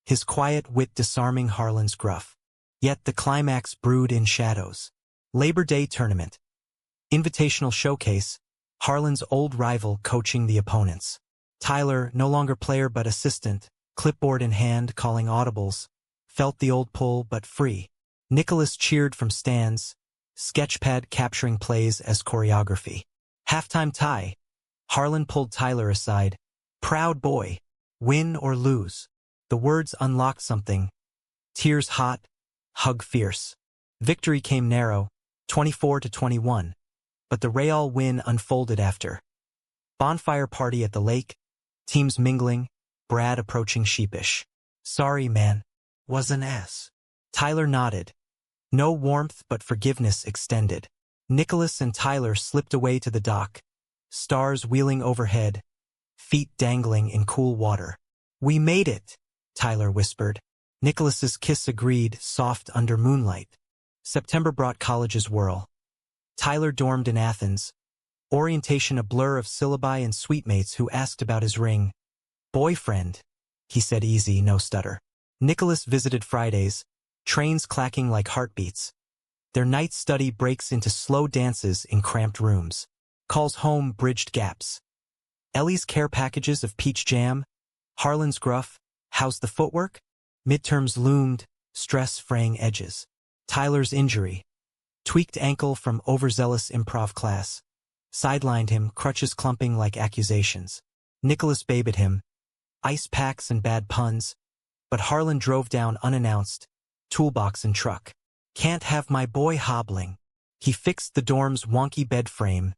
S1: his quiet wit disarming Harlan's gruff. Yet the climax brewed in shadows. Labor Day tournament. Invitational showcase, Harlan's old rival coaching the opponents. Tyler, no longer player but assistant, clipboard in hand calling audibles, felt the old pull but free. Nicholas cheered from stands, sketchpad capturing plays as choreography. Halftime tie. Harlan pulled Tyler aside. "Proud boy. Win or lose." The words unlocked something. Tears hot, hug fierce. Victory came narrow, 24-21. But the Real win unfolded after. Bonfire party at the lake, teams mingling, Brad approaching sheepish. "Sorry, man. Was an ass." Tyler nodded. No warmth but forgiveness extended. Nicholas and Tyler slipped away to the dock, stars wheeling overhead, feet dangling in cool water. "We made it," Tyler whispered. Nicholas's kiss agreed, soft under moonlight. September brought college's whirl. Tyler dormed in Athens, orientation a blur of syllabi and sweetmates who asked about his ring. "Boyfriend," he said, easy, no stutter. Nicholas visited Fridays, trains clacking like heartbeats. Their night study breaks into slow dances in cramped rooms. Calls home bridged gaps. Ellie's care packages of peach jam, Harlan's gruff, "How's the footwork?" Midterms loomed, stress fraying edges. Tyler's injury, tweaked ankle from overzealous improv class, sidelined him, crutches clumping like accusations. Nicholas babed him, ice packs and bad puns, but Harlan drove down unannounced, toolbox and truck. "Can't have my boy hobbling." He fixed the dorm's wonky bed frame,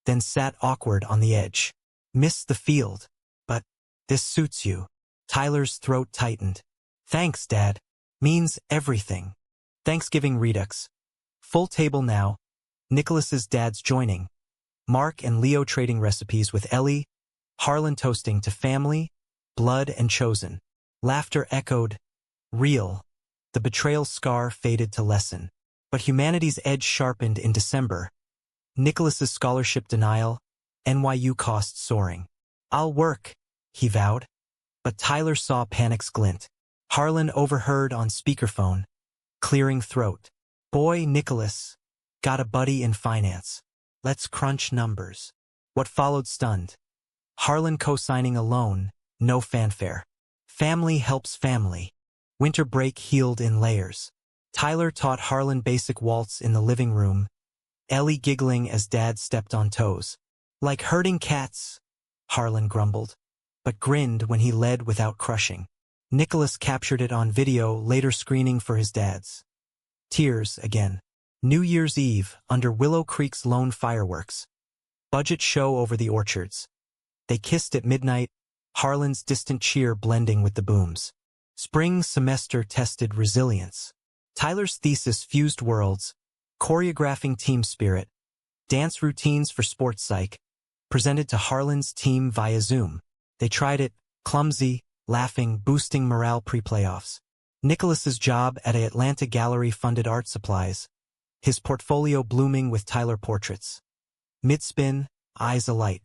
S1: then sat awkward on the edge. "Missed the field, but this suits you." Tyler's throat tightened. "Thanks, Dad. Means everything." Thanksgiving redux. Full table now. Nicholas's dad's joining. Mark and Leo trading recipes with Ellie. Harlan toasting to family, blood and chosen. Laughter echoed. Real. The betrayal scar faded to lessen. But humanity's edge sharpened in December. Nicholas's scholarship denial, NYU costs soaring. "I'll work," he vowed. But Tyler saw panic's glint. Harlan overheard on speakerphone, clearing throat. "Boy, Nicholas, got a buddy in finance. Let's crunch numbers." What followed stunned. Harlan co-signing a loan, no fanfare. Family helps family. Winter break healed in layers. Tyler taught Harlan basic waltz in the living room, Ellie giggling as Dad stepped on toes. "Like herding cats," Harlan grumbled, but grinned when he led without crushing. Nicholas captured it on video, later screening for his dad's. Tears again. New Year's Eve, under Willow Creek's lone fireworks. Budget show over the orchards. They kissed at midnight, Harlan's distant cheer blending with the booms. Spring semester tested resilience. Tyler's thesis fused worlds, choreographing team spirit, dance routines for sports psych, presented to Harlan's team via Zoom. They tried it, clumsy, laughing, boosting morale pre-playoffs. Nicholas's job at a Atlanta gallery funded art supplies, his portfolio blooming with Tyler portraits. Mid-spin, eyes alight.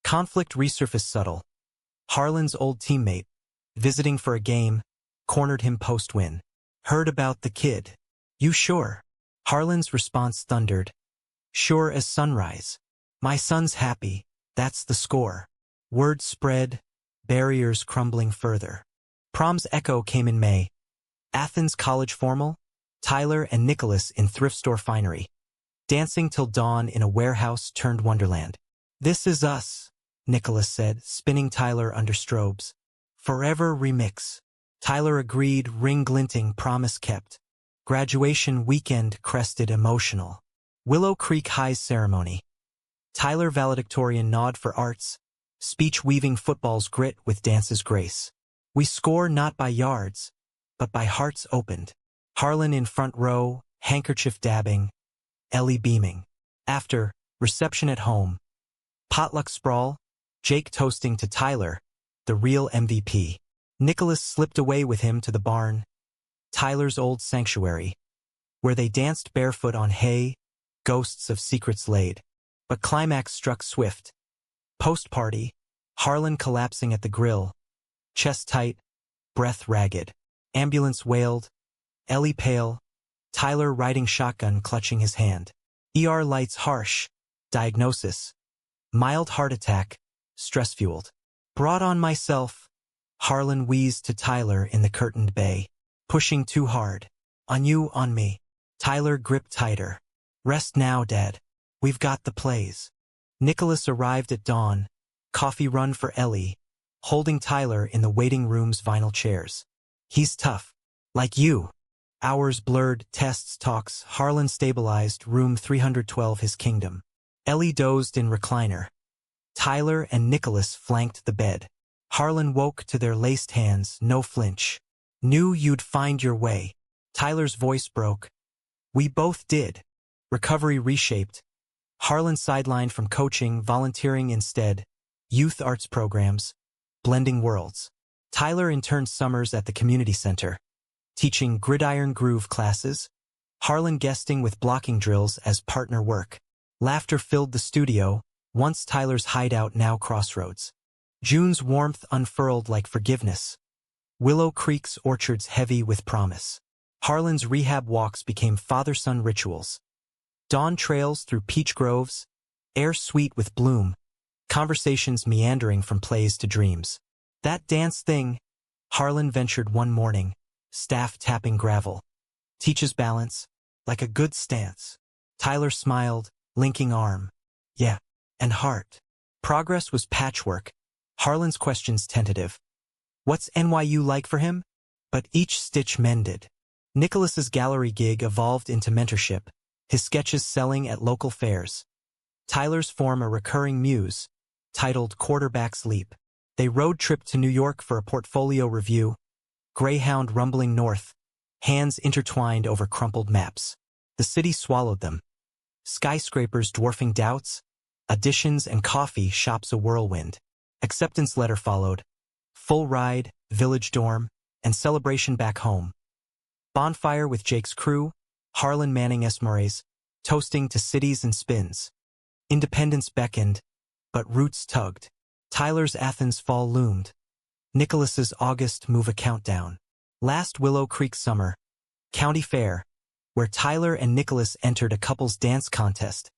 S1: Conflict resurfaced subtle. Harlan's old teammate, visiting for a game, cornered him post-win. Heard about the kid. You sure? Harlan's response thundered. Sure as sunrise. My son's happy, that's the score. Word spread, barriers crumbling further. Prom's echo came in May. Athens college formal, Tyler and Nicholas in thrift store finery. Dancing till dawn in a warehouse turned wonderland. This is us, Nicholas said, spinning Tyler under strobes. Forever remix. Tyler agreed, ring glinting, promise kept. Graduation weekend crested emotional. Willow Creek High's ceremony. Tyler valedictorian nod for arts, speech weaving football's grit with dance's grace. We score not by yards, but by hearts opened. Harlan in front row, handkerchief dabbing, Ellie beaming. After, reception at home. Potluck sprawl, Jake toasting to Tyler, the real MVP. Nicholas slipped away with him to the barn, Tyler's old sanctuary, where they danced barefoot on hay, ghosts of secrets laid. But climax struck swift. Post-party, Harlan collapsing at the grill, chest tight, breath ragged. Ambulance wailed, Ellie pale, Tyler riding shotgun clutching his hand. ER lights harsh, diagnosis, mild heart attack, stress-fueled. Brought on myself, Harlan wheezed to Tyler in the curtained bay. Pushing too hard. On you, on me. Tyler gripped tighter. Rest now, Dad. We've got the plays. Nicholas arrived at dawn, coffee run for Ellie, holding Tyler in the waiting room's vinyl chairs. He's tough. Like you. Hours blurred, tests, talks, Harlan stabilized, room 312 his kingdom. Ellie dozed in recliner. Tyler and Nicholas flanked the bed. Harlan woke to their laced hands, no flinch. Knew you'd find your way. Tyler's voice broke. We both did. Recovery reshaped. Harlan sidelined from coaching, volunteering instead. Youth arts programs. Blending worlds. Tyler interned summers at the community center, teaching gridiron groove classes. Harlan guesting with blocking drills as partner work. Laughter filled the studio, once Tyler's hideout, now crossroads. June's warmth unfurled like forgiveness. Willow Creek's orchards heavy with promise. Harlan's rehab walks became father-son rituals. Dawn trails through peach groves, air sweet with bloom, conversations meandering from plays to dreams. That dance thing, Harlan ventured one morning, staff tapping gravel. Teaches balance, like a good stance. Tyler smiled, linking arm. Yeah, and heart. Progress was patchwork, Harlan's questions tentative. What's NYU like for him? But each stitch mended. Nicholas's gallery gig evolved into mentorship, his sketches selling at local fairs. Tyler's form a recurring muse, titled Quarterback's Leap. They road trip to New York for a portfolio review, Greyhound rumbling north, hands intertwined over crumpled maps. The city swallowed them. Skyscrapers dwarfing doubts, additions and coffee shops a whirlwind. Acceptance letter followed. Full ride, village dorm, and celebration back home. Bonfire with Jake's crew, Harlan manning Esmores, toasting to cities and spins. Independence beckoned, but roots tugged. Tyler's Athens fall loomed. Nicholas's August move a countdown. Last Willow Creek summer, county fair, where Tyler and Nicholas entered a couples dance contest.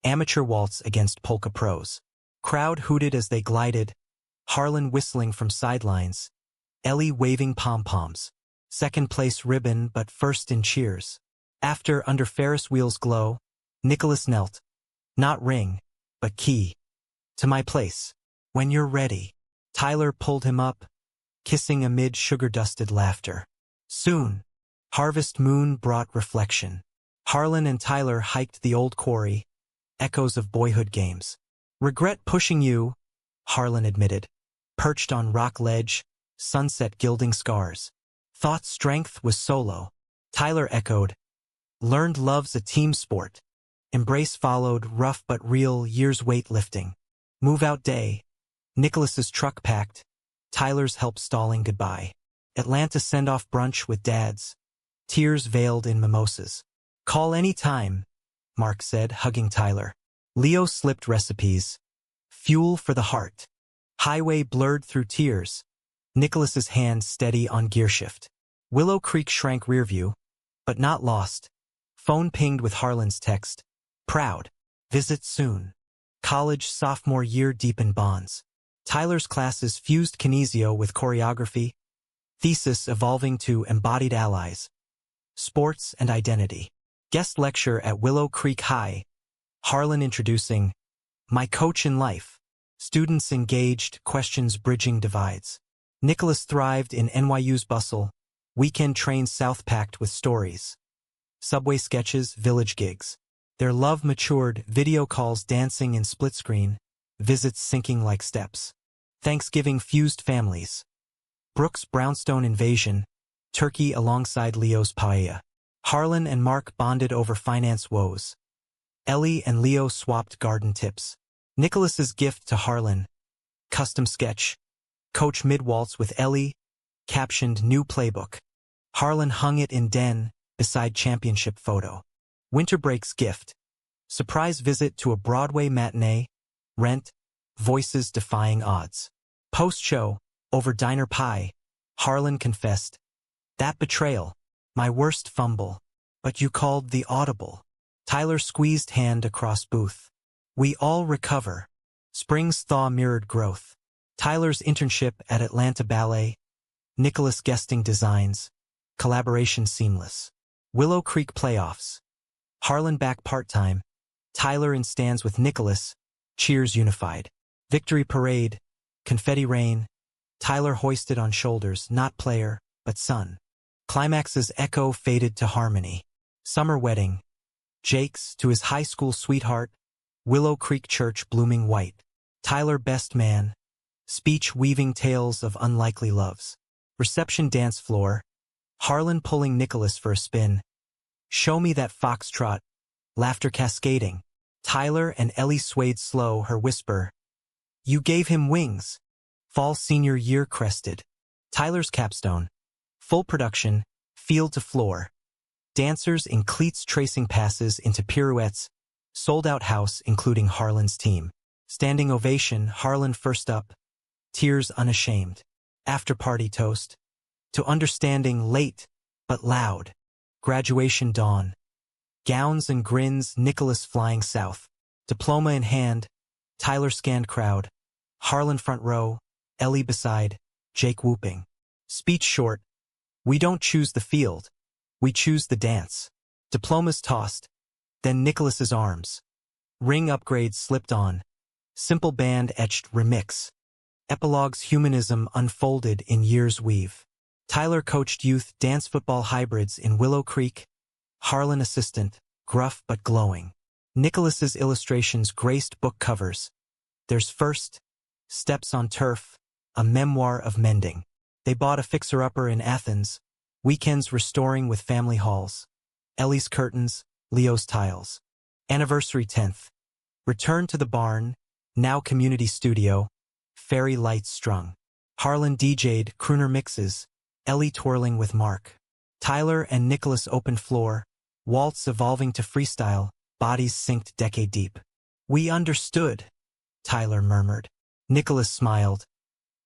S1: Amateur waltz against polka pros. Crowd hooted as they glided, Harlan whistling from sidelines, Ellie waving pom-poms. Second place ribbon, but first in cheers. After under Ferris wheel's glow, Nicholas knelt. Not ring, but key. To my place. When you're ready. Tyler pulled him up, kissing amid sugar-dusted laughter. Soon, harvest moon brought reflection. Harlan and Tyler hiked the old quarry, echoes of boyhood games. Regret pushing you, Harlan admitted. Perched on rock ledge, sunset gilding scars. Thought strength was solo. Tyler echoed. Learned love's a team sport. Embrace followed, rough but real, years weightlifting. Move out day. Nicholas's truck packed. Tyler's help stalling goodbye. Atlanta send-off brunch with dads. Tears veiled in mimosas. Call any time, Mark said, hugging Tyler. Leo slipped recipes. Fuel for the heart. Highway blurred through tears. Nicholas's hand steady on gearshift. Willow Creek shrank rearview, but not lost. Phone pinged with Harlan's text. Proud. Visit soon. College sophomore year deepened bonds. Tyler's classes fused kinesio with choreography. Thesis evolving to embodied allies. Sports and identity. Guest lecture at Willow Creek High. Harlan introducing My Coach in Life. Students engaged, questions bridging divides. Nicholas thrived in NYU's bustle. Weekend trains south-packed with stories. Subway sketches, village gigs. Their love matured, video calls dancing in split screen, visits syncing like steps. Thanksgiving fused families. Brooks' brownstone invasion, turkey alongside Leo's paella. Harlan and Mark bonded over finance woes. Ellie and Leo swapped garden tips. Nicholas's gift to Harlan. Custom sketch. Coach mid-waltz with Ellie. Captioned New Playbook. Harlan hung it in den, beside championship photo. Winter break's gift. Surprise visit to a Broadway matinee. Rent. Voices defying odds. Post-show, over diner pie. Harlan confessed. That betrayal. My worst fumble. But you called the audible. Tyler squeezed hand across booth. We all recover. Spring's thaw mirrored growth. Tyler's internship at Atlanta Ballet. Nicholas guesting designs. Collaboration seamless. Willow Creek playoffs. Harlan back part-time. Tyler in stands with Nicholas. Cheers unified. Victory parade. Confetti rain. Tyler hoisted on shoulders, not player, but son. Climax's echo faded to harmony. Summer wedding. Jake's to his high school sweetheart. Willow Creek Church blooming white. Tyler best man. Speech weaving tales of unlikely loves. Reception dance floor. Harlan pulling Nicholas for a spin. Show me that foxtrot. Laughter cascading. Tyler and Ellie swayed slow, her whisper. You gave him wings. Fall senior year crested. Tyler's capstone. Full production, field to floor. Dancers in cleats tracing passes into pirouettes. Sold-out house including Harlan's team. Standing ovation, Harlan first up. Tears unashamed. After-party toast. To understanding late, but loud. Graduation dawn. Gowns and grins, Nicholas flying south. Diploma in hand. Tyler scanned crowd. Harlan front row. Ellie beside. Jake whooping. Speech short. We don't choose the field. We choose the dance. Diplomas tossed. Then Nicholas's arms. Ring upgrades slipped on. Simple band etched remix. Epilogue's humanism unfolded in years weave. Tyler coached youth dance football hybrids in Willow Creek. Harlan assistant, gruff but glowing. Nicholas's illustrations graced book covers. There's first, Steps on Turf, a memoir of mending. They bought a fixer-upper in Athens. Weekends restoring with family halls. Ellie's curtains, Leo's tiles. Anniversary 10th. Return to the barn, now community studio. Fairy lights strung. Harlan DJ'd crooner mixes. Ellie twirling with Mark. Tyler and Nicholas open floor. Waltz evolving to freestyle, bodies synced decade deep. We understood, Tyler murmured. Nicholas smiled.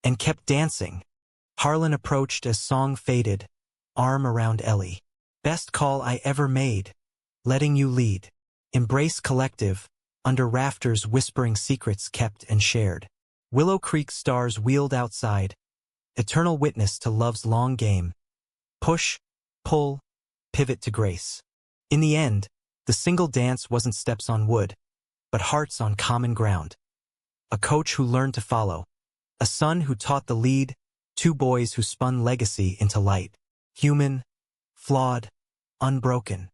S1: And kept dancing. Harlan approached as song faded, arm around Ellie. Best call I ever made. Letting you lead. Embrace collective, under rafters whispering secrets kept and shared. Willow Creek stars wheeled outside. Eternal witness to love's long game. Push, pull, pivot to grace. In the end, the single dance wasn't steps on wood, but hearts on common ground. A coach who learned to follow. A son who taught the lead. Two boys who spun legacy into light. Human, flawed, unbroken.